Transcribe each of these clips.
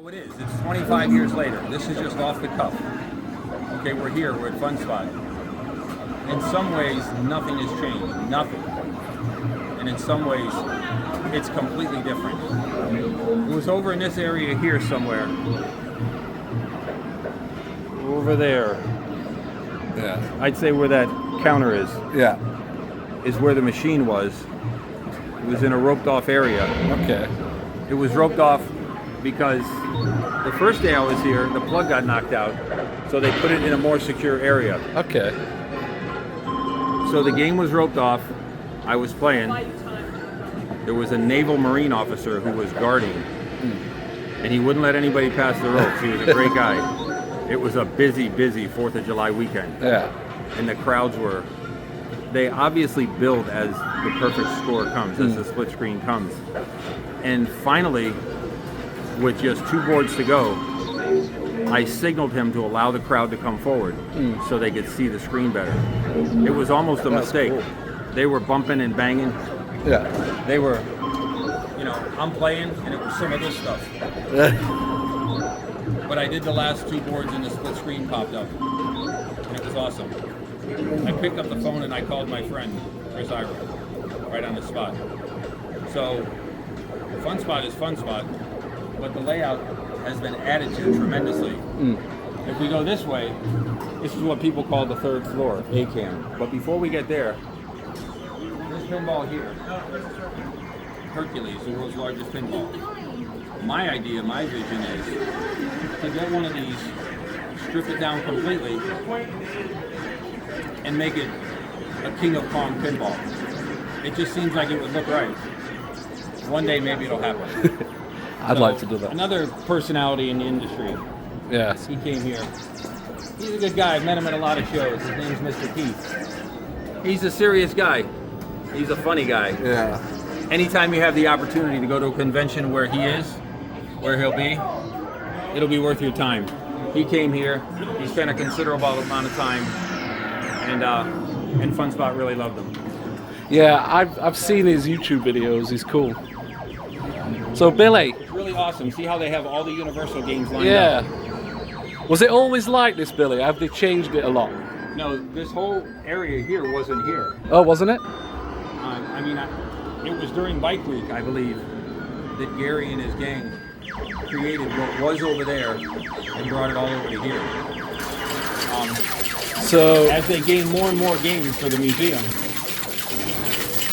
Oh, it is. It's 25 years later. This is just off the cuff. Okay, we're here. We're at Funspot. In some ways, nothing has changed. Nothing. And in some ways, it's completely different. It was over in this area here somewhere. Over there. Yeah. I'd say where that counter is. Yeah. Is where the machine was. It was in a roped off area. Okay. It was roped off because the first day I was here, the plug got knocked out, so they put it in a more secure area. Okay. So the game was roped off. I was playing. There was a naval marine officer who was guarding, and he wouldn't let anybody pass the ropes. He was a great guy. It was a busy 4th of July weekend. Yeah. And the crowds were, they obviously build as the perfect score comes, as the split screen comes. And finally, with just 2 boards to go, I signaled him to allow the crowd to come forward so they could see the screen better. It was almost a mistake. Cool. They were bumping and banging. Yeah. They were, I'm playing and it was some of this stuff. But I did the last 2 boards and the split screen popped up. And it was awesome. I picked up the phone and I called my friend, Chris Ira, right on the spot. So, Funspot is Funspot, but the layout has been added to tremendously. If we go this way, this is what people call the 3rd floor, A-cam. But before we get there, this pinball here, Hercules, the world's largest pinball. My idea, my vision is to get one of these, strip it down completely, and make it a King of Kong pinball. It just seems like it would look right. One day maybe it'll happen. I'd like to do that. Another personality in the industry. Yes. He came here. He's a good guy. I've met him at a lot of shows. His name's Mr. Keith. He's a serious guy. He's a funny guy. Yeah. Anytime you have the opportunity to go to a convention where he is, where he'll be, it'll be worth your time. He came here. He spent a considerable amount of time, and Funspot really loved him. Yeah, I've seen his YouTube videos. He's cool. So Billy. It's really awesome. See how they have all the Universal games lined up? Yeah. Was it always like this, Billy? Have they changed it a lot? No, this whole area here wasn't here. Oh, wasn't it? It was during Bike Week, I believe, that Gary and his gang created what was over there and brought it all over to here. So as they gain more and more games for the museum,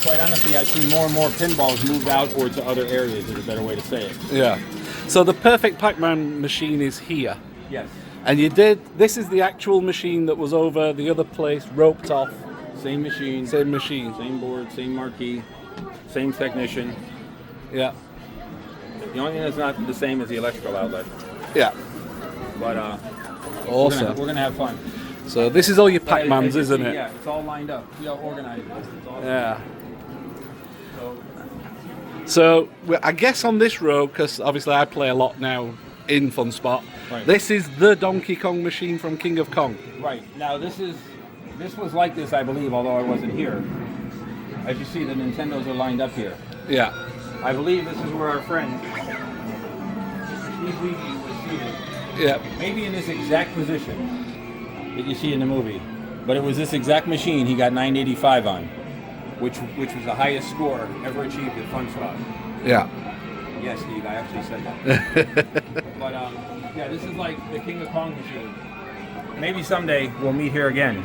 quite honestly, I've seen more and more pinballs moved out or to other areas, is a better way to say it. yeah. So the perfect Pac-Man machine is here. Yes. And this is the actual machine that was over the other place, roped off. Same machine. Same machine. Same board, same marquee, same technician. Yeah. The only thing that's not the same is the electrical outlet. Yeah. But Awesome. we're gonna have fun. So this is all your Pac-Mans, isn't it? Yeah, it's all lined up. See how organized it is. It's awesome. Yeah. So I guess on this road, because obviously I play a lot now in Funspot, Right. This is the Donkey Kong machine from King of Kong. Right. Now this was like this, I believe, although I wasn't here. As you see, the Nintendos are lined up here. Yeah. I believe this is where our friend Steve Levy was seated. Yeah. Maybe in this exact position that you see in the movie. But it was this exact machine he got 985 on, which was the highest score ever achieved at Funspot. Yeah. Yes, Steve, I actually said that. But yeah, this is like the King of Kong machine. Maybe someday we'll meet here again.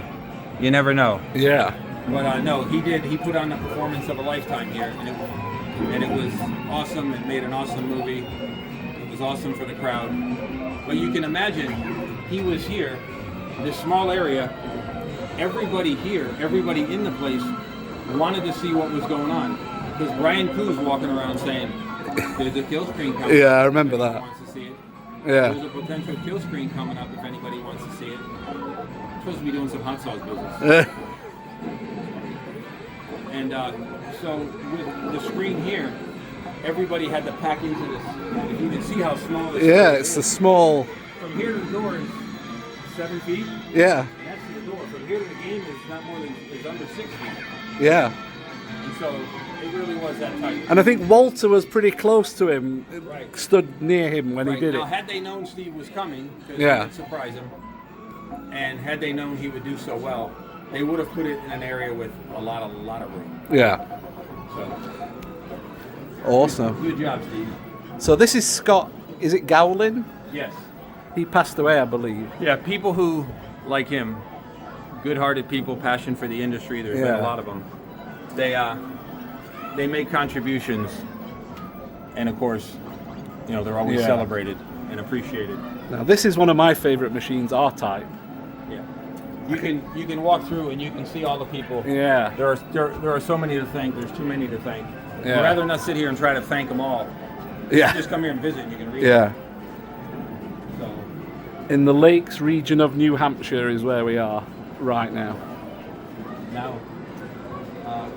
You never know. Yeah. But no, he put on the performance of a lifetime here, and it was awesome. It made an awesome movie. It was awesome for the crowd. But you can imagine, he was here, this small area, everybody here, everybody in the place wanted to see what was going on. Because Brian Koo's walking around saying, there's a kill screen coming. Yeah, I remember that. Wants to see it. Yeah. There's a potential kill screen coming up if anybody wants to see it. I'm supposed to be doing some hot sauce business. And so with the screen here, everybody had to pack into this. If you can see how small this Yeah, is. it's a small. From here to the door is 7 feet. Yeah. And that's the door. From here to the game is not more than, is under 6 feet. Yeah. And So it really was that tight. And I think Walter was pretty close to him, Right. stood near him when he did now, it. had they known Steve was coming, because Yeah. it would surprise him, and had they known he would do so well, they would have put it in an area with a lot of room. Yeah. So Awesome. good job, Steve. So this is Scott, is it Gowlin? Yes. He passed away, I believe. Yeah, people who, like him, good-hearted people, passion for the industry, there's been Yeah. a lot of them. They make contributions, and of course, you know, they're always Yeah. celebrated and appreciated. Now this is one of my favorite machines, R-Type. Yeah. You can walk through and you can see all the people. Yeah. There are so many to thank. There's too many to thank. Yeah. I'd rather not sit here and try to thank them all. Yeah. Just come here and visit and you can read Yeah. it. So, In the Lakes region of New Hampshire is where we are right now. now,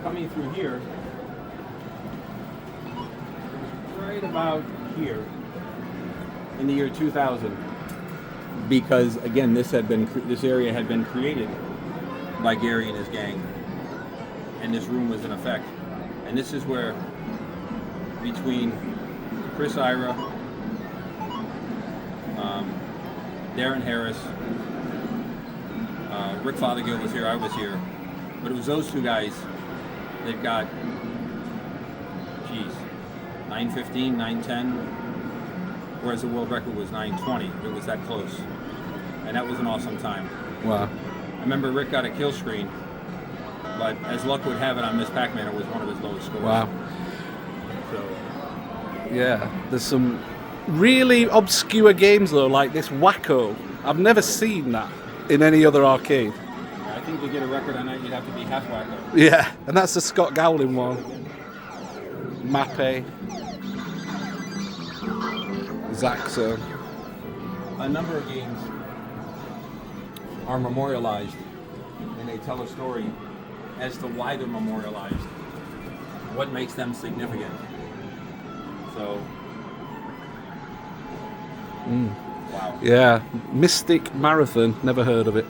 coming through here, right about here, in the year 2000, because again, this area had been created by Gary and his gang, and this room was in effect, and this is where, between Chris Ira, Darren Harris, Rick Fothergill was here, I was here, but it was those two guys that got, 9:15, 9:10, whereas the world record was 9:20. It was that close, and that was an awesome time. Wow. I remember Rick got a kill screen, but as luck would have it on Miss Pac-Man, it was one of his lowest scores. Wow. So, Yeah. There's some really obscure games though, like this Wacko. I've never seen that in any other arcade. I think to get a record on that, you'd have to be half wacko. Yeah, and that's the Scott Gowlin one. Mappe. Zaxo. A number of games are memorialized, and they tell a story as to why they're memorialized, what makes them significant. So, wow. Yeah, Mystic Marathon, never heard of it.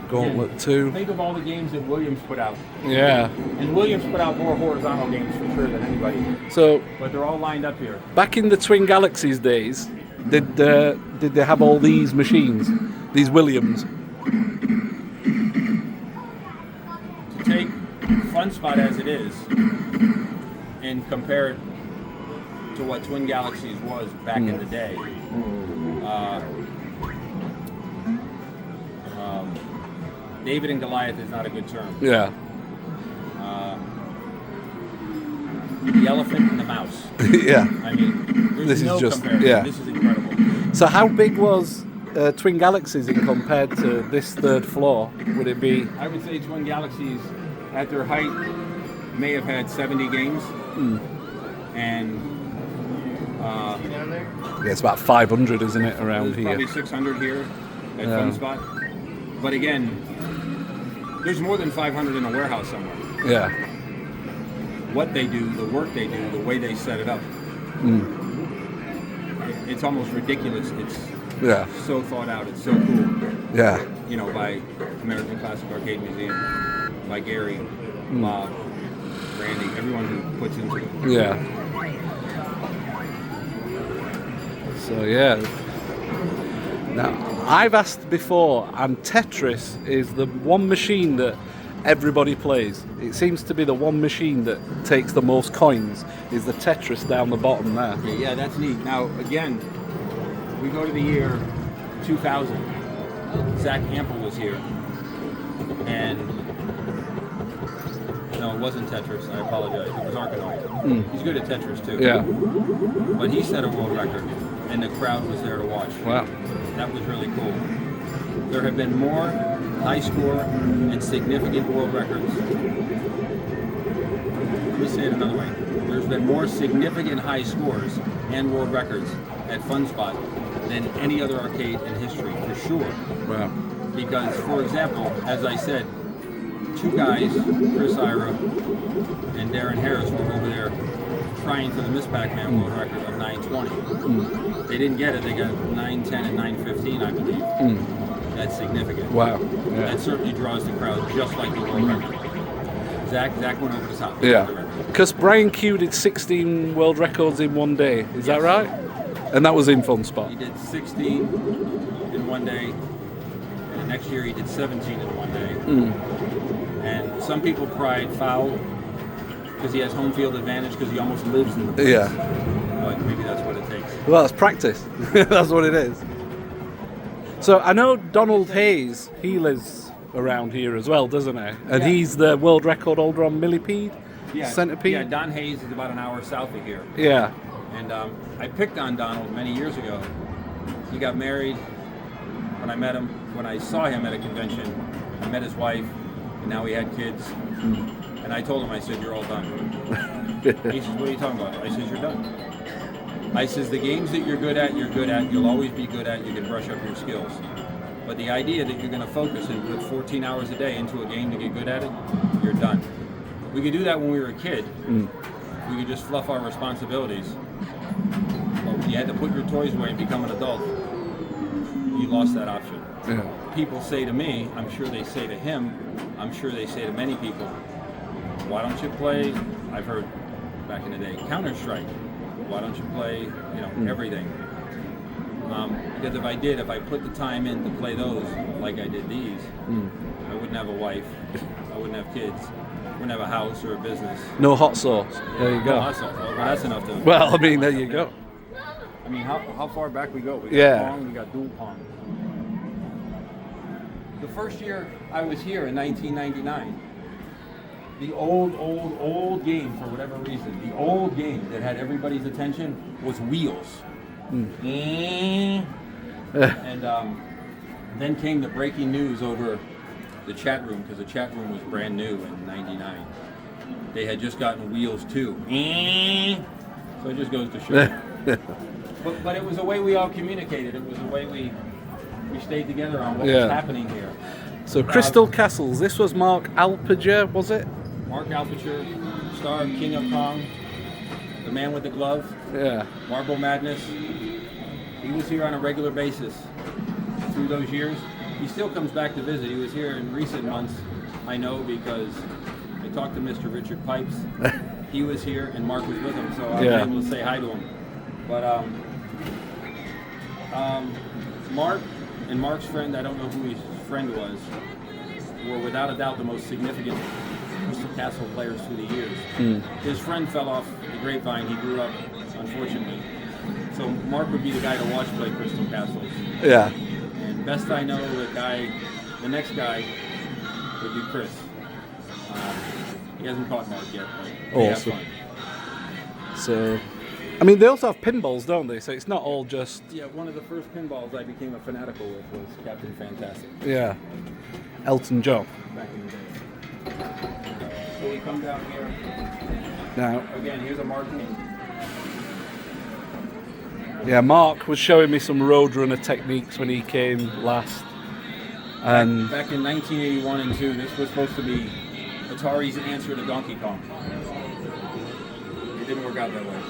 Gauntlet 2. Think of all the games that Williams put out. Yeah. And Williams put out more horizontal games for sure than anybody. So, But they're all lined up here. back in the Twin Galaxies days, did they have all these machines? These Williams? To take Funspot as it is and compare it to what Twin Galaxies was back in the day. David and Goliath is not a good term. Yeah. The elephant and the mouse. Yeah. I mean, there's This is no just- comparison. yeah. This is incredible. So how big was Twin Galaxies in compared to this third floor? Would it be? I would say Twin Galaxies, at their height, may have had 70 games. And Yeah, it's about 500, isn't it, around there's probably here? 600 here at Yeah. Funspot. But again, there's more than 500 in a warehouse somewhere. Yeah. What they do, the work they do, the way they set it up, it's almost ridiculous. It's Yeah. so thought out. It's so cool. Yeah. You know, by American Classic Arcade Museum, by Gary, Bob, Randy, everyone who puts into it. Yeah. So yeah. Now I've asked before, and Tetris is the one machine that everybody plays. It seems to be the one machine that takes the most coins. Is the Tetris down the bottom there? Yeah, that's neat. Now, again, we go to the year 2000. Zach Ample was here, and no, it wasn't Tetris. I apologize. It was Arkanoid. He's good at Tetris too. Yeah. But he set a world record, and the crowd was there to watch. Wow. That was really cool. There have been more high score and significant world records. Let me say it another way. There's been more significant high scores and world records at Funspot than any other arcade in history, for sure. Wow. Because, for example, as I said, two guys, Chris Ira and Darren Harris, were over there trying for the Miss Pac-Man world record of 920. They didn't get it. They got 910 and 915, I believe. That's significant. Wow. Yeah. That certainly draws the crowd just like the world record. Zach went over the top. Yeah. Because Brian Q did 16 world records in one day. Is that right? And that was in Funspot. He did 16 in one day, and the next year he did 17 in one day. And some people cried foul because he has home field advantage because he almost lives in the place. Yeah. But maybe that's what it takes. Well, it's practice. That's what it is. So I know Donald Hayes, he lives around here as well, doesn't he? And he's the world record holder on millipede, centipede. Yeah, Don Hayes is about an hour south of here. Yeah. And I picked on Donald many years ago. He got married when I met him. When I saw him at a convention, I met his wife, and now he had kids. And I told him, I said, "You're all done." He says, "What are you talking about?" I says, "You're done." I says, "The games that you're good at, you'll always be good at. You can brush up your skills. But the idea that you're going to focus and put 14 hours a day into a game to get good at it, you're done." We could do that when we were a kid. We could just fluff our responsibilities. But when you had to put your toys away and become an adult, you lost that option. Yeah. People say to me, I'm sure they say to him, I'm sure they say to many people, "Why don't you play," I've heard back in the day, "Counter-Strike? Why don't you play, everything?" Because if I put the time in to play those like I did these, I wouldn't have a wife, I wouldn't have kids, I wouldn't have a house or a business. No hot sauce. There you go. No hot sauce. Well, that's enough to... Well, I mean, there you go. I mean, how far back we go? We got Yeah. Pong, we got dual pong. The first year I was here in 1999, the old game, for whatever reason, the old game that had everybody's attention was wheels. And then came the breaking news over the chat room, because the chat room was brand new in 99. They had just gotten wheels too. So it just goes to show. But it was a way we all communicated. It was a way we stayed together on what was happening here. So Crystal Castles, this was Mark Alpager, was it? Mark Alpager, star of King of Kong, the man with the glove, Marble Madness. He was here on a regular basis through those years. He still comes back to visit. He was here in recent months, I know, because I talked to Mr. Richard Pipes. He was here and Mark was with him, so I was able to say hi to him. But Mark and Mark's friend, I don't know who his friend was, were without a doubt the most significant Crystal Castle players through the years. His friend fell off the grapevine. He grew up, unfortunately. So Mark would be the guy to watch play Crystal Castles. Yeah. And best I know, the next guy would be Chris. He hasn't caught Mark yet, but they have fun. So, I mean, they also have pinballs, don't they? So it's not all just... Yeah, one of the first pinballs I became a fanatical with was Captain Fantastic. Yeah. Elton John. Back in the day. So we come down here. Now, Again, here's a Mark King. yeah, Mark was showing me some Roadrunner techniques when he came last. And Back in 1981 and 2, this was supposed to be Atari's answer to Donkey Kong. It didn't work out that way.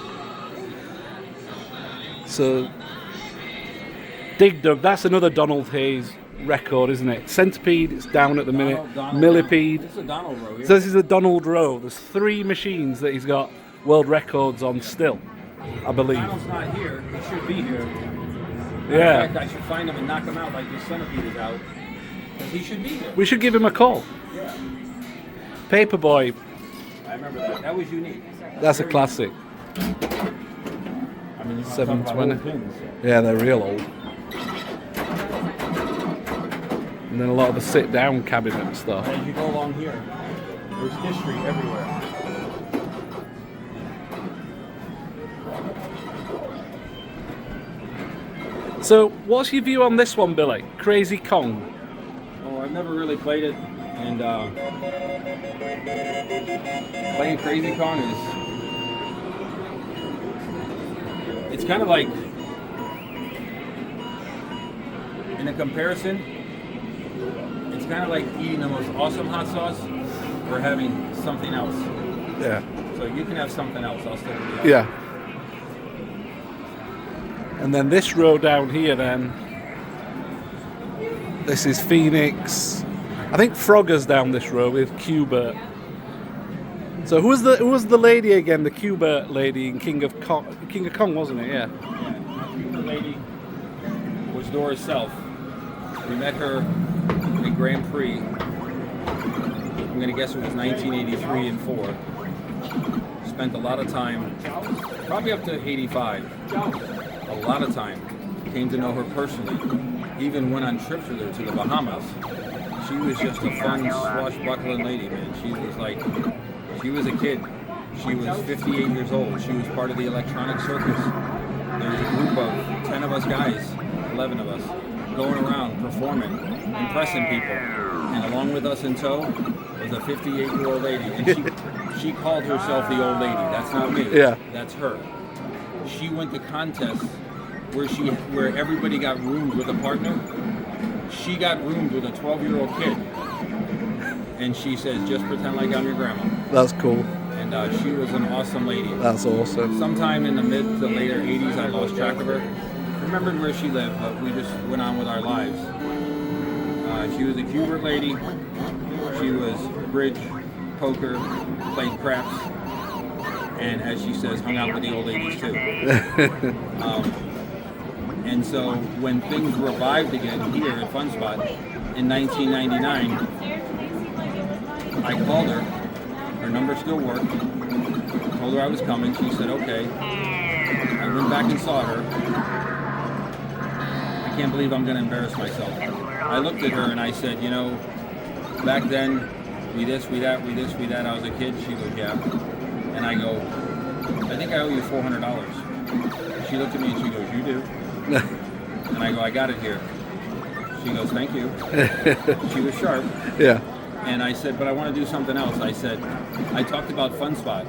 so, Dig Dug, that's another Donald Hayes record, isn't it? Centipede, it's down at the minute. Millipede. This is a Donald row here. So this is a Donald row. There's 3 machines that he's got world records on still, I believe. Donald's not here. He should be here. Yeah. In fact, I should find him and knock him out like this centipede is out. Because he should be here. We should give him a call. Yeah. Paperboy, I remember that. That was unique. that's a classic. I mean, you 720. pins. Yeah, they're real old. And then a lot of the sit-down cabinet stuff. As you go along here, there's history everywhere. So, what's your view on this one, Billy? Crazy Kong. Oh, I've never really played it, and playing Crazy Kong it's kind of like, in a comparison, it's kind of like eating the most awesome hot sauce or having something else. Yeah. So you can have something else. I'll stick with the Yeah. And then this row down here then, this is Phoenix. I think Frogger's down this row with Qbert. So who was the lady again? The Cuba lady in King of Kong, wasn't it? Yeah. The lady was Doris Self. We met her at Grand Prix. I'm going to guess it was 1983 and 4. Spent a lot of time, probably up to 85. A lot of time. Came to know her personally. Even went on trips with her to the Bahamas. She was just a fun, swashbuckling lady, man. She was a kid. She was 58 years old. She was part of the electronic circus. There was a group of 10 of us guys, 11 of us, going around, performing, impressing people. And along with us in tow was a 58-year-old lady. And she called herself the old lady. That's not me. Yeah. That's her. She went to contests where everybody got roomed with a partner. She got roomed with a 12-year-old kid. And she says, just pretend like I'm your grandma. That's cool. And she was an awesome lady. That's awesome. Sometime in the mid to later 80s, I lost track of her. Remembered where she lived, but we just went on with our lives. She was a Hubert lady. She was bridge, poker, played craps, and as she says, hung out with the old ladies too. And so when things revived again here at Funspot in 1999, I called her. Her number still worked. Told her I was coming. She said, okay. I went back and saw her. I can't believe I'm going to embarrass myself. I looked at her and I said, back then, we this, we that, we this, we that. I was a kid. She goes, yeah. And I go, I think I owe you $400. She looked at me and she goes, you do? And I go, I got it here. She goes, thank you. She was sharp. Yeah. And I said, but I want to do something else. I said, I talked about Funspot.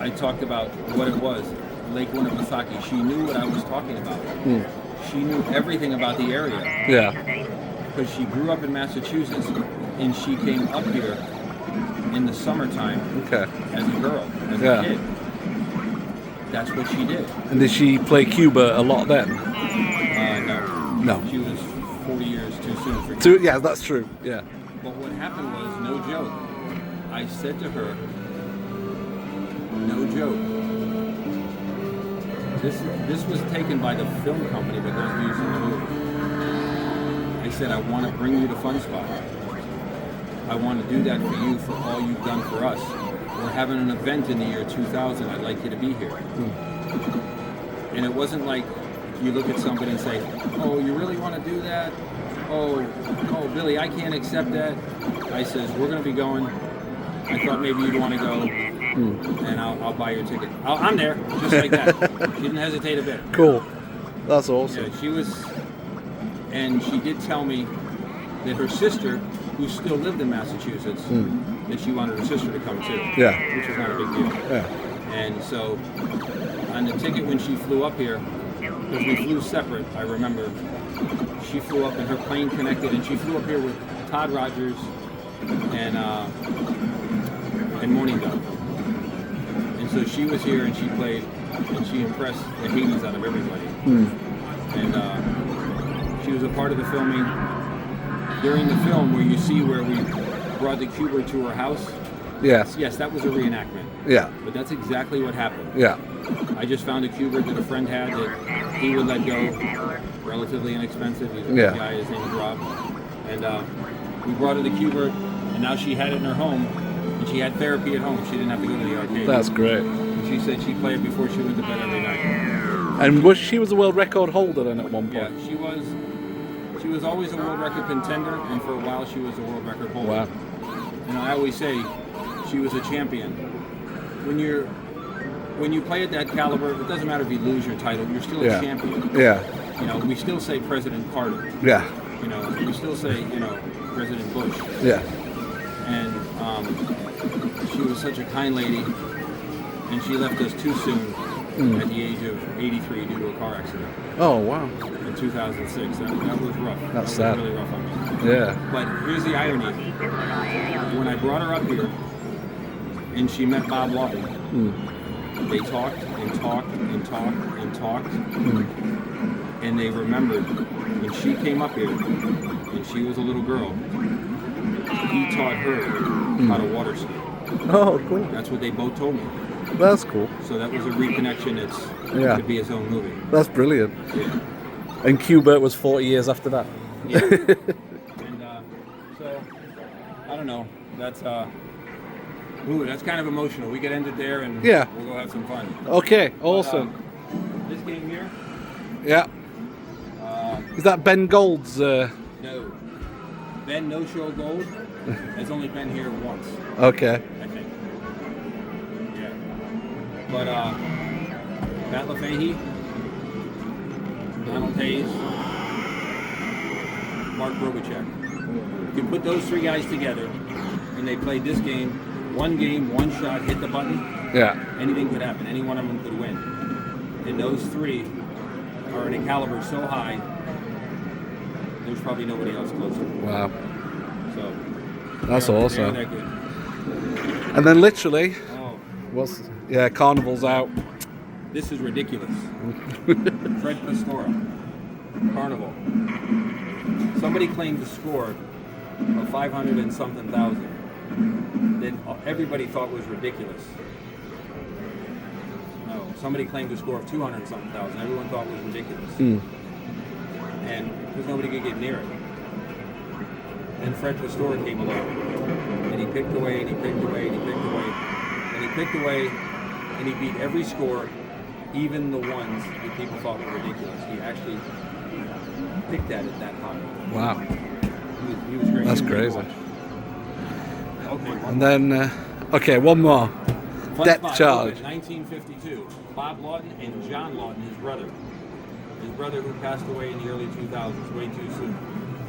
I talked about what it was, Lake Winnipesaukee. She knew what I was talking about. Mm. She knew everything about the area. Yeah. Because she grew up in Massachusetts, and she came up here in the summertime as a girl, as a kid. That's what she did. And did she play Cuba a lot then? No. No. She was 40 years too soon for Cuba. Yeah, that's true. Yeah. But what happened was, no joke, I said to her, no joke, this was taken by the film company, but those of you in the movie. I said, I want to bring you to Funspot. I want to do that for you for all you've done for us. We're having an event in the year 2000. I'd like you to be here. And it wasn't like you look at somebody and say, oh, you really want to do that? Oh, Billy, I can't accept that. I says, we're going to be going. I thought maybe you'd want to go, and I'll buy your ticket. I'm there, just like that. She didn't hesitate a bit. Cool. That's awesome. Yeah, she was, and she did tell me that her sister, who still lived in Massachusetts, that she wanted her sister to come too. Yeah. Which was not a big deal. Yeah. And so, on the ticket when she flew up here, because we flew separate, I remember, she flew up and her plane connected, and she flew up here with Todd Rogers and Morning Dove. And so she was here and she played, and she impressed the Hades out of everybody. And she was a part of the filming. During the film, where you see where we brought the Cuber to her house. Yes. Yes, that was a reenactment. Yeah. But that's exactly what happened. Yeah. I just found a Cuber that a friend had that he would let go, relatively inexpensive. He's a good guy, his name is Rob. And we brought her the Cuber, and now she had it in her home, and she had therapy at home. She didn't have to go to the arcade. That's great. And she said she'd play it before she went to bed every night. And she was a world record holder then at one point? Yeah, she was always a world record contender, and for a while she was a world record holder. Wow. And I always say she was a champion. When you play at that caliber, it doesn't matter if you lose your title, you're still a champion. Yeah. We still say President Carter. Yeah. We still say, President Bush. Yeah. And she was such a kind lady, and she left us too soon at the age of 83 due to a car accident. Oh, wow. In 2006. That was rough. That's that sad. was really rough on me. Yeah. But here's the irony. When I brought her up here, and she met Bob Lawton, they talked and talked and talked and talked, and they remembered when she came up here, and she was a little girl, he taught her how to water ski. Oh, cool. That's what they both told me. That's cool. So that was a reconnection. Yeah. Could be its own movie. That's brilliant. Yeah. And Q*bert was 40 years after that. Yeah. And so I don't know. That's that's kind of emotional. We could end it there, and Yeah. we'll go have some fun. Okay, awesome. But, this game here. Yeah. Is that Ben Gold's? No. Ben No Show Gold has only been here once, Okay. I think. Yeah. But Matt LaFahey, Donald Hayes, Mark Robichek. You put those three guys together, and they played this game, one shot, hit the button. Yeah. Anything could happen. Any one of them could win. And those three are in a caliber so high, there's probably nobody else closer. Wow. So That's they're awesome. that good. And then literally, Oh, Carnival's out. this is ridiculous. Fred Pastora, Carnival. Somebody claimed a score of 500 and something thousand that everybody thought was ridiculous. No, somebody claimed a score of 200 and something thousand. Everyone thought was ridiculous. And because nobody could get near it. Then Fred Pastora came along, and he picked away, and he picked away, and he picked away, and he picked away, and he beat every score, even the ones that people thought were ridiculous. He actually picked at it that high. Wow. He was great. That's He was great to crazy. watch. Okay, And then, one more. Funspot Depth charge. 1952. Bob Lawton and John Lawton, his brother. His brother who passed away in the early 2000s, way too soon.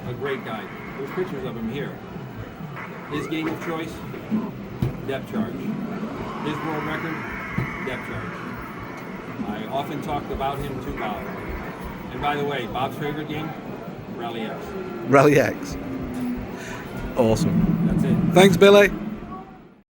A great guy. There's pictures of him here. His game of choice, depth charge. His world record, depth charge. I often talked about him to Bob. And by the way, Bob's favorite game, Rally X. Rally X. Awesome. That's it. Thanks, Billy.